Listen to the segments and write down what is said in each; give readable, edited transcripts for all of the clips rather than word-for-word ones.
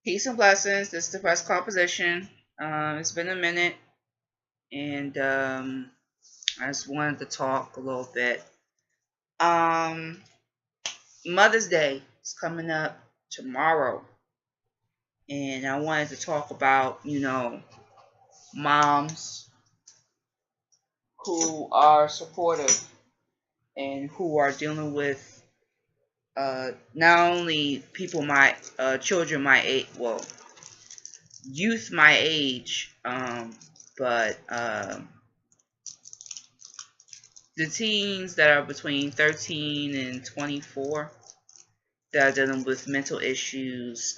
Peace and blessings. This is Depressed Composition. It's been a minute, and I just wanted to talk a little bit. Um, Mother's Day is coming up tomorrow, and I wanted to talk about, moms who are supportive and who are dealing with not only people children my age, well, youth my age, but the teens that are between 13 and 24 that are dealing with mental issues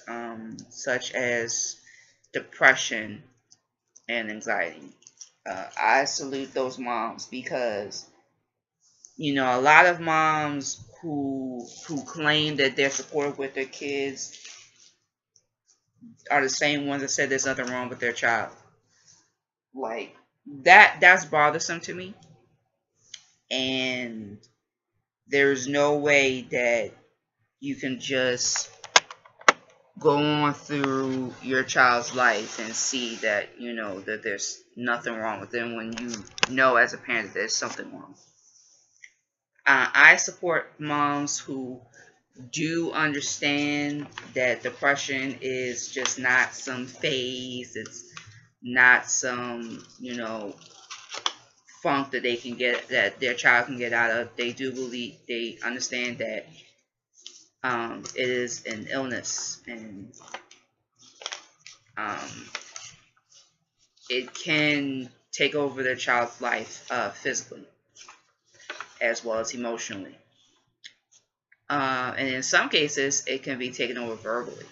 such as depression and anxiety. I salute those moms because, a lot of moms who claim that they're supportive with their kids are the same ones that said there's nothing wrong with their child. Like that's bothersome to me. And there's no way that you can just go on through your child's life and see that, that there's nothing wrong with them when you know as a parent that there's something wrong. I support moms who do understand that depression is just not some phase. It's not some, funk that that their child can get out of. They do believe, they understand that it is an illness, and it can take over their child's life physically as well as emotionally. And in some cases, it can be taken over verbally,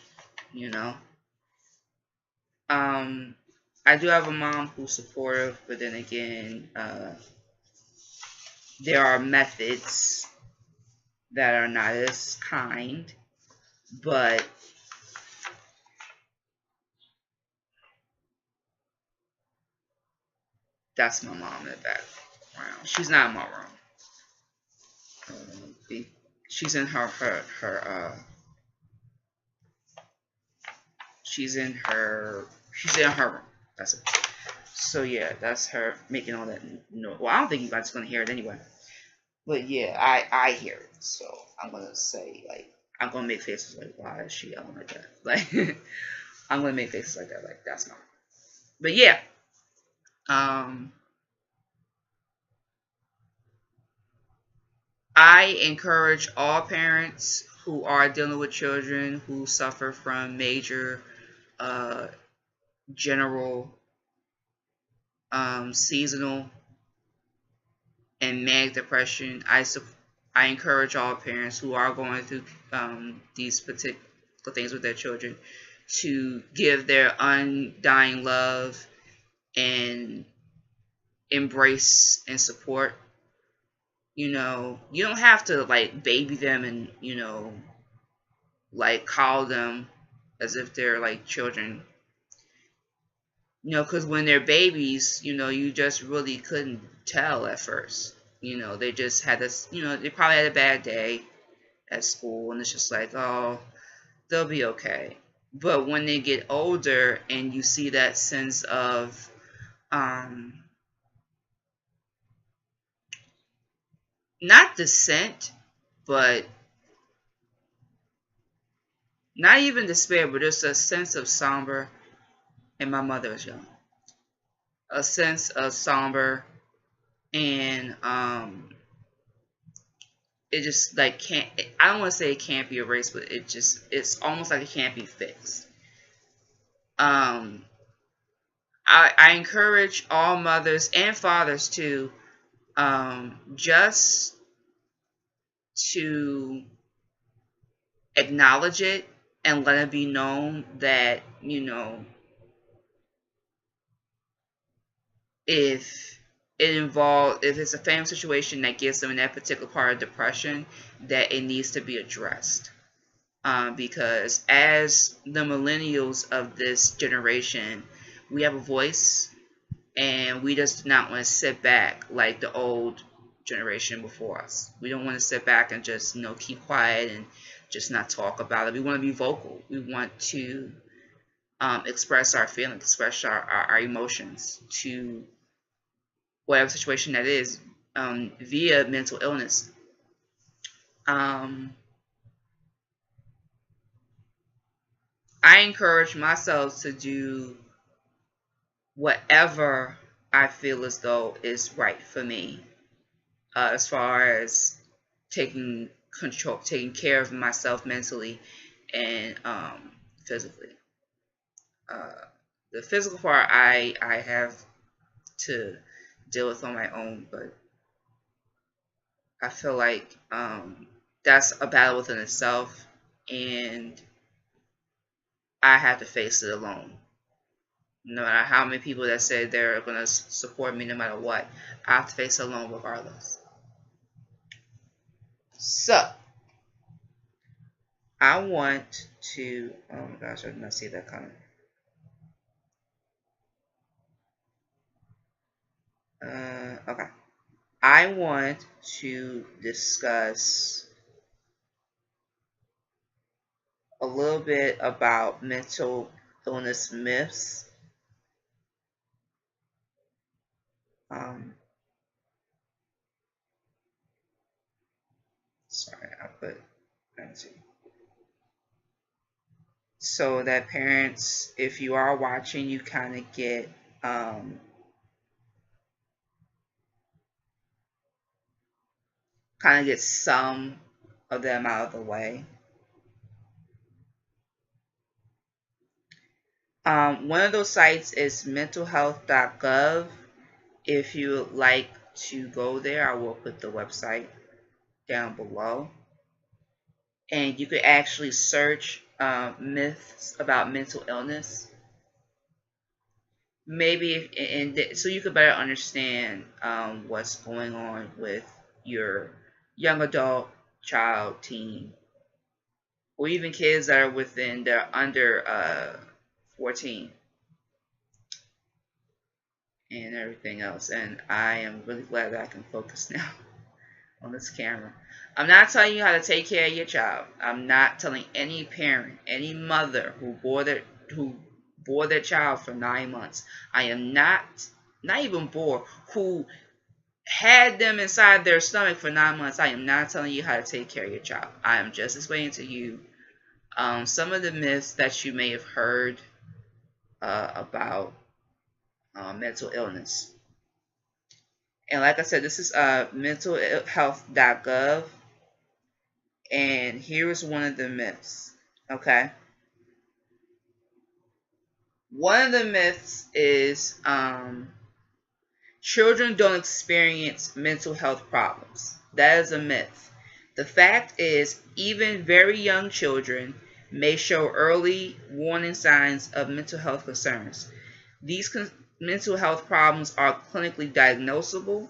I do have a mom who's supportive, but then again, there are methods that are not as kind, but that's my mom in the background. She's not in my room. She's in she's in her room. That's it. So yeah, that's her making all that noise. Well, I don't think you guys are gonna hear it anyway. But yeah, I hear it. So I'm gonna say, like, I'm gonna make faces like, why is she yelling like that? Like I'm gonna make faces like that, like that's not. But yeah. I encourage all parents who are dealing with children who suffer from major general, seasonal, and manic depression. I encourage all parents who are going through these particular things with their children to give their undying love and embrace and support. You don't have to like baby them and like call them as if they're like children. Because when they're babies, you just really couldn't tell at first. They just had this, they probably had a bad day at school, and it's just like, oh, they'll be okay. But when they get older and you see that sense of, not dissent, but not even despair, but just a sense of somber. And my mother was young. A sense of somber, and it just like can't. I don't want to say it can't be erased, but it's almost like it can't be fixed. I encourage all mothers and fathers to just to acknowledge it and let it be known that if if it's a family situation that gets them in that particular part of depression, that it needs to be addressed. Because as the millennials of this generation, we have a voice, and we just do not want to sit back like the old generation before us. We don't want to sit back and just keep quiet and just not talk about it. We want to be vocal. We want to express our feelings, express our emotions to whatever situation that is, via mental illness. I encourage myself to do whatever I feel as though is right for me, as far as taking care of myself mentally and physically. The physical part I have to deal with on my own, but I feel like that's a battle within itself, and I have to face it alone. No matter how many people that say they're going to support me no matter what, I have to face it alone regardless. So, I want to, oh my gosh, I did not see that coming. Okay. I want to discuss a little bit about mental illness myths. Sorry, I put, let's see. So that parents, if you are watching, you kind of get some of them out of the way. One of those sites is mentalhealth.gov. If you would like to go there, I will put the website down below. And you could actually search myths about mental illness. Maybe, so you could better understand what's going on with your young adult, child, teen, or even kids that are within, they're under 14 and everything else. And I am really glad that I can focus now on this camera. I'm not telling you how to take care of your child. I'm not telling any parent, any mother who bore their child for 9 months. I am not even bore, who had them inside their stomach for 9 months. I am not telling you how to take care of your child. I am just explaining to you some of the myths that you may have heard about mental illness. And like I said, this is mentalhealth.gov. And here is one of the myths. Okay. One of the myths is children don't experience mental health problems. That is a myth. The fact is, even very young children may show early warning signs of mental health concerns. These mental health problems are clinically diagnosable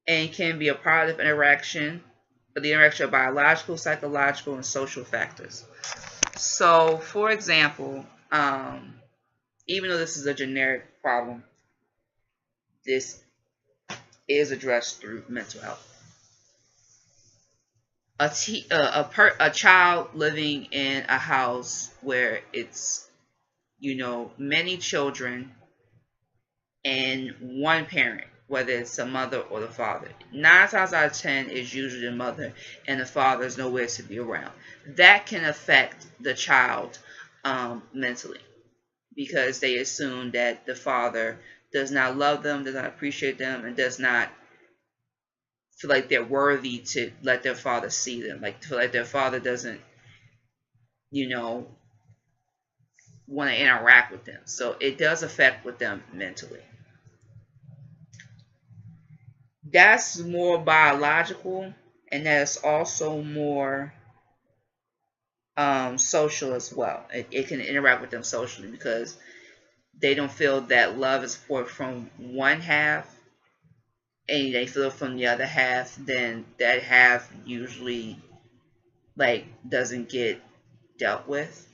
and can be a part of the interaction of biological, psychological, and social factors. So, for example, even though this is a generic problem, this is addressed through mental health. A child living in a house where it's, many children and one parent, whether it's a mother or the father. 9 times out of 10 is usually the mother, and the father is nowhere to be around. That can affect the child mentally, because they assume that the father does not love them, does not appreciate them, and does not feel like they're worthy to let their father see them. Like, feel like their father doesn't, want to interact with them. So it does affect with them mentally. That's more biological, and that's also more social as well. It can interact with them socially, because they don't feel that love and support from one half, and they feel it from the other half. Then that half usually doesn't get dealt with.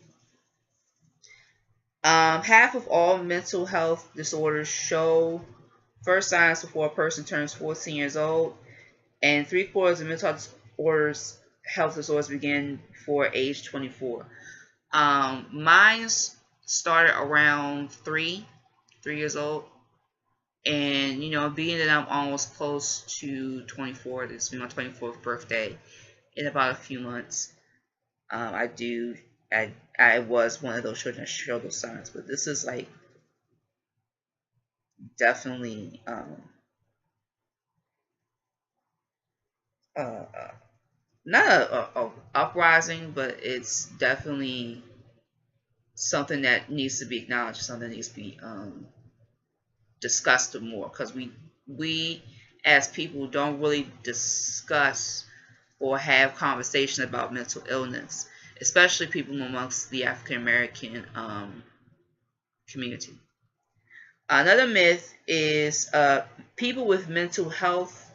Half of all mental health disorders show first signs before a person turns 14 years old, and 3/4 of mental health disorders begin before age 24. Mine's started around 3 years old. And, being that I'm almost close to 24, this will be my 24th birthday in about a few months, I was one of those children that showed those signs. But this is like definitely not a uprising, but it's definitely something that needs to be acknowledged, something that needs to be discussed more, because we as people don't really discuss or have conversation about mental illness, especially people amongst the African American community. Another myth is people with mental health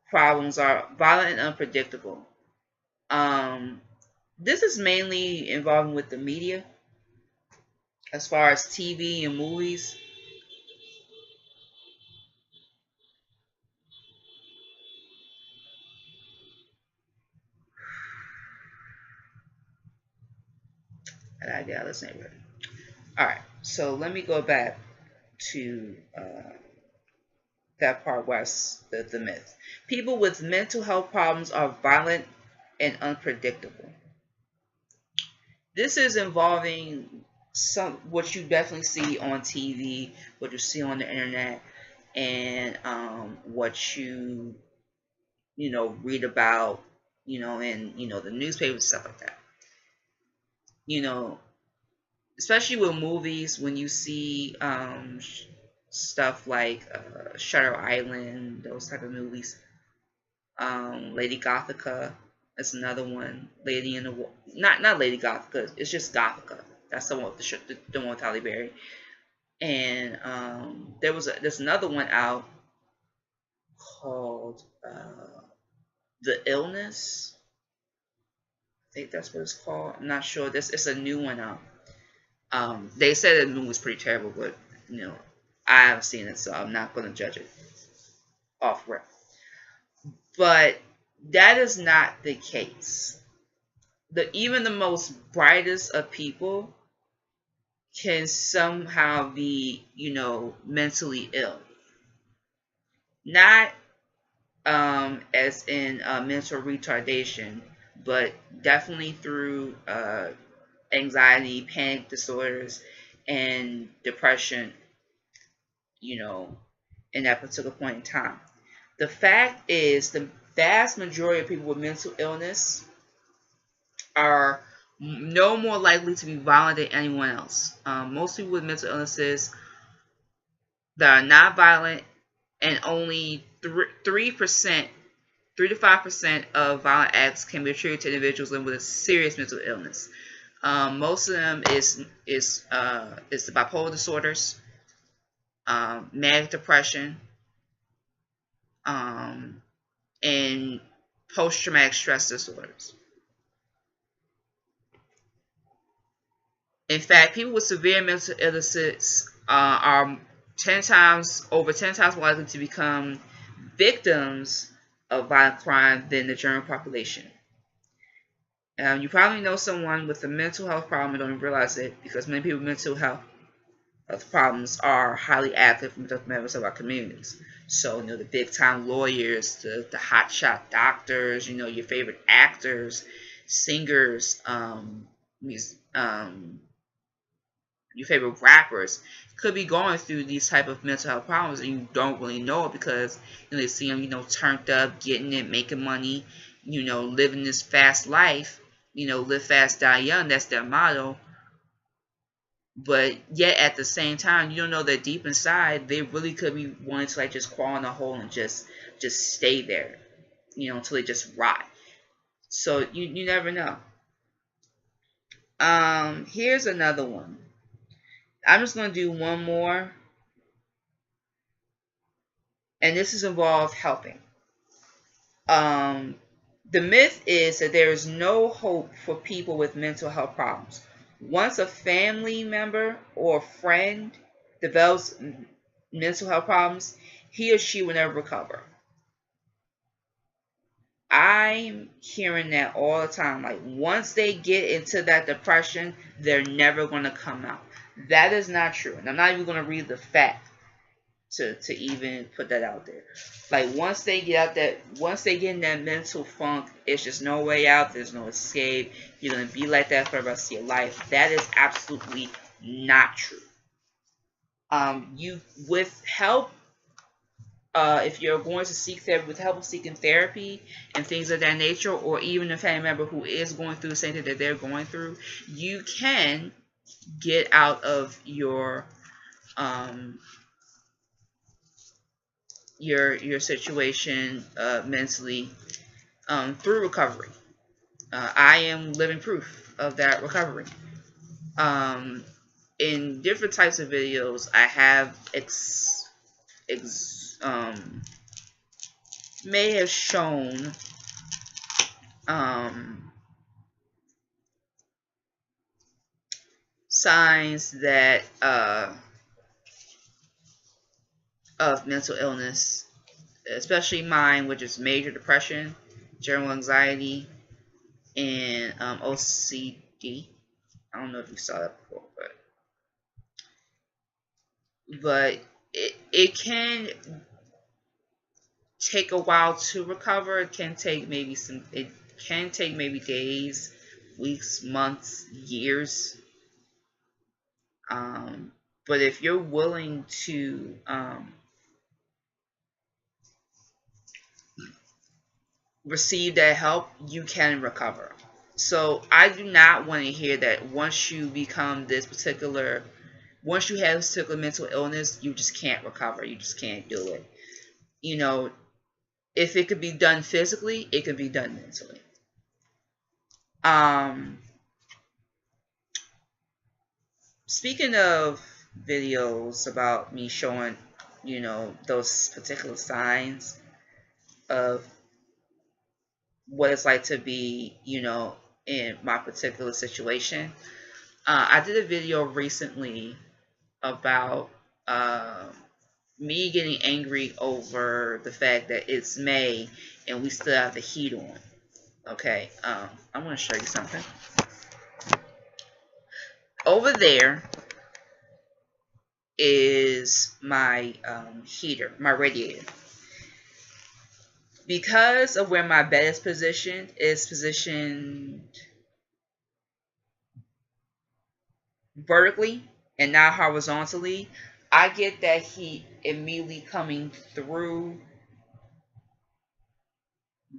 problems are violent and unpredictable. This is mainly involving with the media, as far as TV and movies. I gotta get this neighborhood. Alright, so let me go back to that part where the myth. People with mental health problems are violent and unpredictable. This is involving what you definitely see on TV, what you see on the internet, and what you read about, in the newspapers and stuff like that. Especially with movies, when you see stuff like Shutter Island, those type of movies. Lady Gothica is another one. Lady in the not Lady Gothica. It's just Gothica. That's the one with the one with Halle Berry. And there's another one out called The Illness. I think that's what it's called. I'm not sure. It's a new one out. They said the movie was pretty terrible, but I haven't seen it, so I'm not going to judge it off rip. But that is not the case. Even the most brightest of people can somehow be, mentally ill. Not as in mental retardation, but definitely through anxiety, panic disorders, and depression, in that particular point in time. The fact is, the vast majority of people with mental illness are no more likely to be violent than anyone else. Most people with mental illnesses that are not violent, and only 3%, 3 to 5% of violent acts can be attributed to individuals living with a serious mental illness. Most of them is the bipolar disorders, manic depression, and post-traumatic stress disorders. In fact, people with severe mental illnesses are over 10 times more likely to become victims of violent crime than the general population. You probably know someone with a mental health problem and don't even realize it, because many people with mental health problems are highly active members of our communities. So, the big time lawyers, the hotshot doctors, your favorite actors, singers, your favorite rappers could be going through these type of mental health problems, and you don't really know it, because they see them, turned up, getting it, making money, living this fast life, live fast, die young. That's their motto. But yet at the same time, you don't know that deep inside they really could be wanting to just crawl in a hole and just stay there, until they just rot. So you never know. Here's another one. I'm just going to do one more. And this is involved helping. The myth is that there is no hope for people with mental health problems. Once a family member or friend develops mental health problems, he or she will never recover. I'm hearing that all the time. Like, once they get into that depression, they're never going to come out. That is not true. And I'm not even going to read the fact to even put that out there. Like once they get in that mental funk, it's just no way out. There's no escape. You're going to be like that for the rest of your life. That is absolutely not true. You with help, if you're going to seek therapy, with help of seeking therapy and things of that nature, or even a family member who is going through the same thing that they're going through, you can get out of your situation mentally through recovery. I am living proof of that recovery. In different types of videos, I have may have shown signs that of mental illness, especially mine, which is major depression, general anxiety, and OCD. I don't know if you saw that before, but it can take a while to recover. It can take maybe days, weeks, months, years. But if you're willing to receive that help, you can recover. So I do not want to hear that once you become once you have this particular mental illness, you just can't recover. You just can't do it. You know, if it could be done physically, it can be done mentally. Speaking of videos about me showing, those particular signs of what it's like to be, in my particular situation, I did a video recently about me getting angry over the fact that it's May and we still have the heat on. Okay, I'm going to show you something. Over there is my heater, my radiator. Because of where my bed is positioned vertically and not horizontally, I get that heat immediately coming through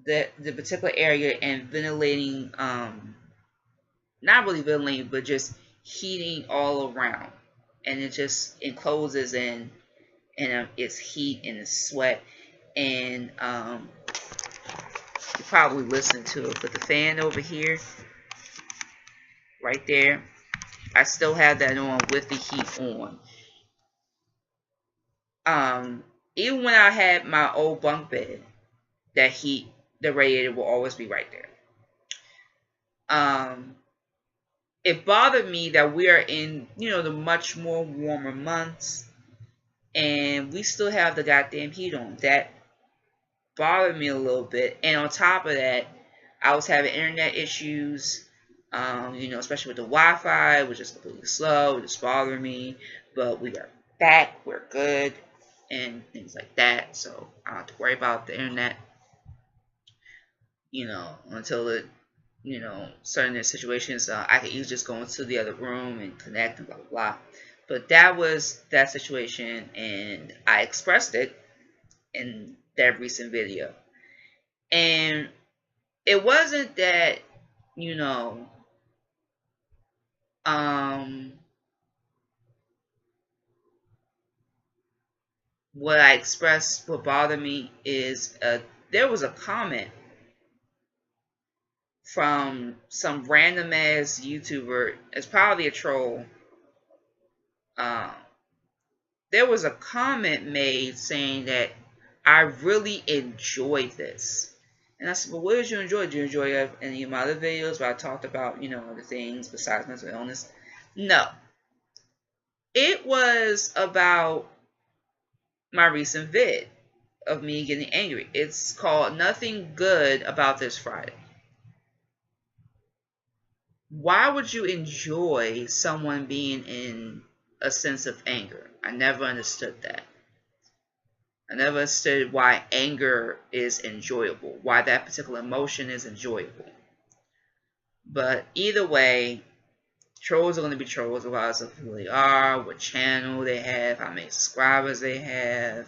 the particular area and ventilating, not really ventilating, but just heating all around. And it just encloses in it's heat and it's sweat. And you probably listen to it, but the fan over here, right there, I still have that on with the heat on. Even when I had my old bunk bed, that heat, the radiator will always be right there. It bothered me that we are in, the much more warmer months, and we still have the goddamn heat on. That bothered me a little bit. And on top of that, I was having internet issues, especially with the Wi-Fi, which is completely slow, just bothering me. But we are back, we're good, and things like that. So I don't have to worry about the internet, until it, certain situations, I could easily just go into the other room and connect and blah, blah, blah. But that was that situation, and I expressed it in that recent video. And it wasn't that, what I expressed, what bothered me is there was a comment from some random ass YouTuber. It's probably a troll. There was a comment made saying that I really enjoyed this. And I said, well, what did you enjoy? Did you enjoy any of my other videos where I talked about, other things besides mental illness? No. It was about my recent vid of me getting angry. It's called Nothing Good About This Friday. why would you enjoy someone being in a sense of anger? I never understood that. I never understood why anger is enjoyable, why that particular emotion is enjoyable. But either way, trolls are going to be trolls regardless of who they are, what channel they have, how many subscribers they have.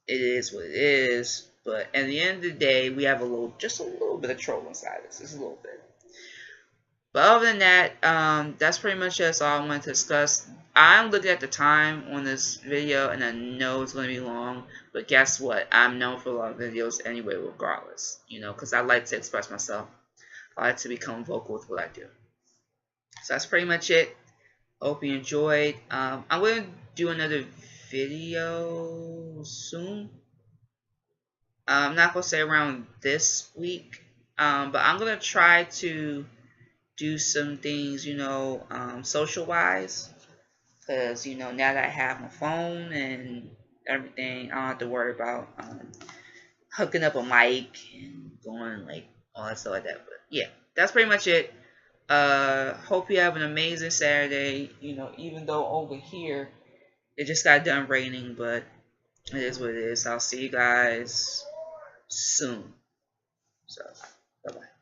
It is what it is. But at the end of the day, we have just a little bit of troll inside us, just a little bit. But other than that, that's pretty much just all I wanted to discuss. I'm looking at the time on this video, and I know it's going to be long. But guess what? I'm known for a lot of videos anyway, regardless. You know, because I like to express myself. I like to become vocal with what I do. So that's pretty much it. Hope you enjoyed. I'm going to do another video soon. I'm not going to say around this week. But I'm going to try to do some things, you know, social-wise. Because, you know, now that I have my phone and everything, I don't have to worry about hooking up a mic and going, like, all that stuff like that. But, yeah, that's pretty much it. Hope you have an amazing Saturday. You know, even though over here, it just got done raining, but it is what it is. I'll see you guys soon. So, bye-bye.